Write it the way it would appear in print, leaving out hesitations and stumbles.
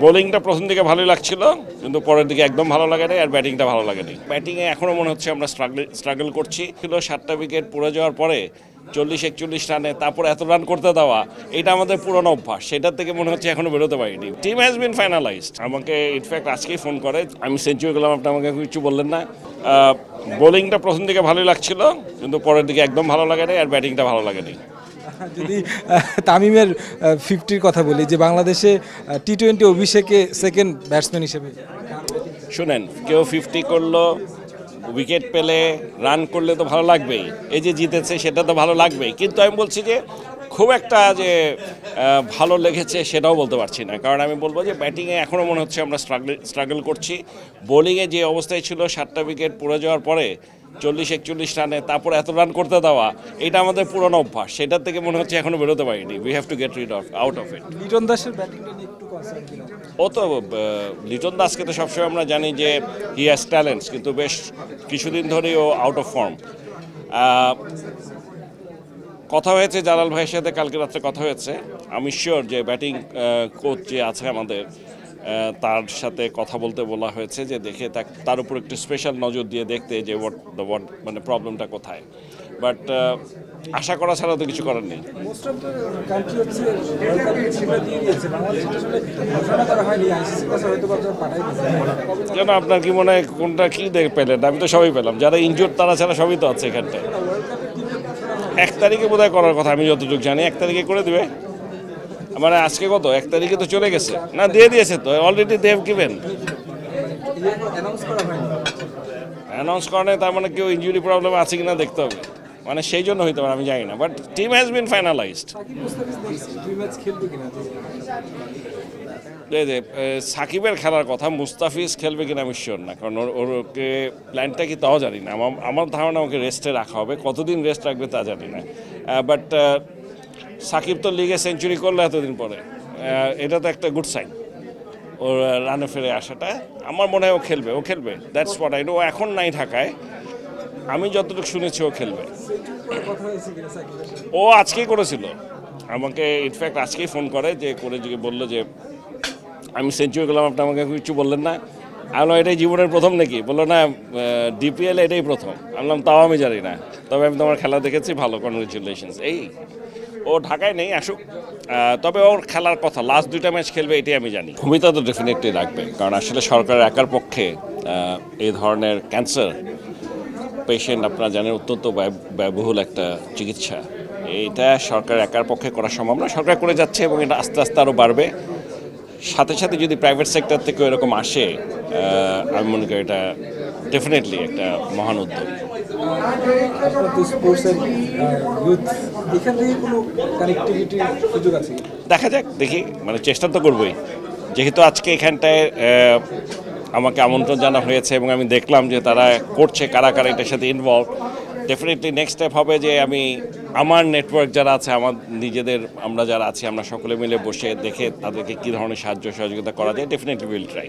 বোলিংটা প্রথম দিকে ভালোই লাগছিল, কিন্তু পরের দিকে একদম ভালো লাগে না, আর ব্যাটিংটা ভালো লাগেনি। ব্যাটিংয়ে এখনও মনে হচ্ছে আমরা স্ট্রাগল করছি। ছিল 7টা উইকেট পড়ে যাওয়ার পরে 40-41 রানে, তারপর এত রান করতে দেওয়া, এটা আমাদের পুরনো অভ্যাস। সেটার থেকে মনে হচ্ছে এখনো বেরোতে পারিনি। Team has been finalised. আমাকে ইনফ্যাক্ট আজকেই ফোন করে, আমি সেঞ্চুরি করলাম, আপনি আমাকে কিছু বললেন না। বোলিংটা প্রথম দিকে ভালোই লাগছিল, কিন্তু পরের দিকে একদম ভালো লাগে না, আর ব্যাটিংটা ভালো লাগেনি। যদি তামিমের 50-র কথা বলি, যে বাংলাদেশে টি-20 অভিষেকে সেকেন্ড ব্যাটসম্যান হিসেবে, শুনেন, কেউ 50 করলো, উইকেট পেলে, রান করলে তো ভালো লাগবেই। এই যে জিতেছে সেটা তো ভালো লাগবেই, কিন্তু আমি বলছি যে খুব একটা যে ভালো লেগেছে সেটাও বলতে পারছি না। কারণ আমি বলবো যে ব্যাটিংয়ে এখনও মনে হচ্ছে আমরা স্ট্রাগল করছি। বোলিংয়ে যে অবস্থায় ছিল 7টা উইকেট পড়ে যাওয়ার পরে 40-41 রানে, তারপর এত রান করতে দেওয়া, এটা আমাদের পুরনো অভ্যাস। সেটার থেকে মনে হচ্ছে এখনো বেরোতে পারিনি। We have to get rid out of it. Liton দাসের ব্যাটিংটা নিয়ে একটু কনসার্ন কিনা? ও তো লিটন দাসকে তো সবসময় আমরা জানি যে হি হ্যাজ ট্যালেন্টস, কিন্তু বেশ কিছুদিন ধরেই ও আউট অফ ফর্ম। কথা হয়েছে জালাল ভাইয়ের সাথে, কালকে রাত্রে কথা হয়েছে। আমি শিওর যে ব্যাটিং কোচ যে আছে আমাদের, তার সাথে কথা বলতে বলা হয়েছে, যে দেখে তার উপর একটু স্পেশাল নজর দিয়ে দেখতে যে মানে প্রবলেমটা কোথায়। বাট আশা করা ছাড়া তো কিছু করার নেই। মোস্ট অফ দ্য কান্ট্রি হচ্ছে ওয়ার্ল্ড কাপে ছেড়ে দিয়ে দিয়েছে, বাংলাদেশ আসলে ঘোষণা করা হয়নি, আইসিসির কাছে হয়তো পাঠাই দিয়েছে। কেন, আপনার কি মনে হয় কোনটা কী পেলেন? আমি তো সবই পেলাম, যারা ইনজুর তারা ছাড়া সবই তো আছে এখানটায়। 1 তারিখে বোধহয় করার কথা, আমি যতটুকু জানি 1 তারিখে করে দেবে। মানে আজকে কত, 1 তারিখে তো চলে গেছে না, দিয়ে দিয়েছে তো already, they have given. Announce করা নেই, তার মানে কেউ ইনজুরি প্রবলেম আছে কিনা দেখতে হবে, মানে সেই জন্য হইতে পারে, আমি জানি না। But team has been finalised. সাকিবের খেলার কথা, মুস্তাফিজ খেলবে কিনা আমি শিওর না, কারণ ওকে প্ল্যানটা কি তাও জানি না। আমার ধারণা ওকে রেস্টে রাখা হবে, কতদিন রেস্ট রাখবে তা জানি না। বাট সাকিব তো লিগে সেঞ্চুরি করলো এতদিন পরে, এটা তো একটা গুড সাইন ওর রানে ফিরে আসাটা। আমার মনে হয় ও খেলবে, দ্যাটস হোয়াট আই নো। ও এখন নাই ঢাকায়, আমি যতটুকু শুনেছি ও খেলবে। ও আজকেই করেছিল আমাকে, ইনফ্যাক্ট আজকেই ফোন করে, যে বললো যে আমি সেঞ্চুরি করলাম, আপনি আমাকে কিছু বললেন না। আমি বললাম এটাই জীবনের প্রথম নাকি? বললো না, ডিপিএল এটাই প্রথম। আমি বললাম তাও আমি জানি না, তবে আমি তোমার খেলা দেখেছি, ভালো, কনগ্রেচুলেশনস। এই ও ঢাকায় নেই, আসুক। তবে ওর খেলার কথা, লাস্ট 2টা ম্যাচ খেলবে এটাই আমি জানি। ভূমিকা তো ডেফিনেটলি রাখবে, কারণ আসলে সরকারের একার পক্ষে এই ধরনের ক্যান্সার পেশেন্ট, আপনারা জানেন, অত্যন্ত ব্যয়বহুল একটা চিকিৎসা। এইটা সরকার একার পক্ষে করা সম্ভব না, সরকার করে যাচ্ছে, এবং এটা আস্তে আস্তে আরও বাড়বে। সাথে সাথে যদি প্রাইভেট সেক্টর থেকে এরকম আসে, আমি মনে করি এটা ডেফিনেটলি একটা মহান উদ্যোগ। দেখা যাক, দেখি, মানে চেষ্টা তো করবোই। যেহেতু আজকে এখানটায় আমাকে আমন্ত্রণ জানা হয়েছে, এবং আমি দেখলাম যে তারা করছে, কারা কারা এটার সাথে ইনভলভ। ডেফিনেটলি নেক্সট স্টেপ হবে যে আমি আমার নেটওয়ার্ক যারা আছে, আমার নিজেদের, আমরা যারা আছি, আমরা সকলে মিলে বসে দেখে তাদেরকে কী ধরনের সাহায্য সহযোগিতা করা যায়, ডেফিনেটলি উইল ট্রাই।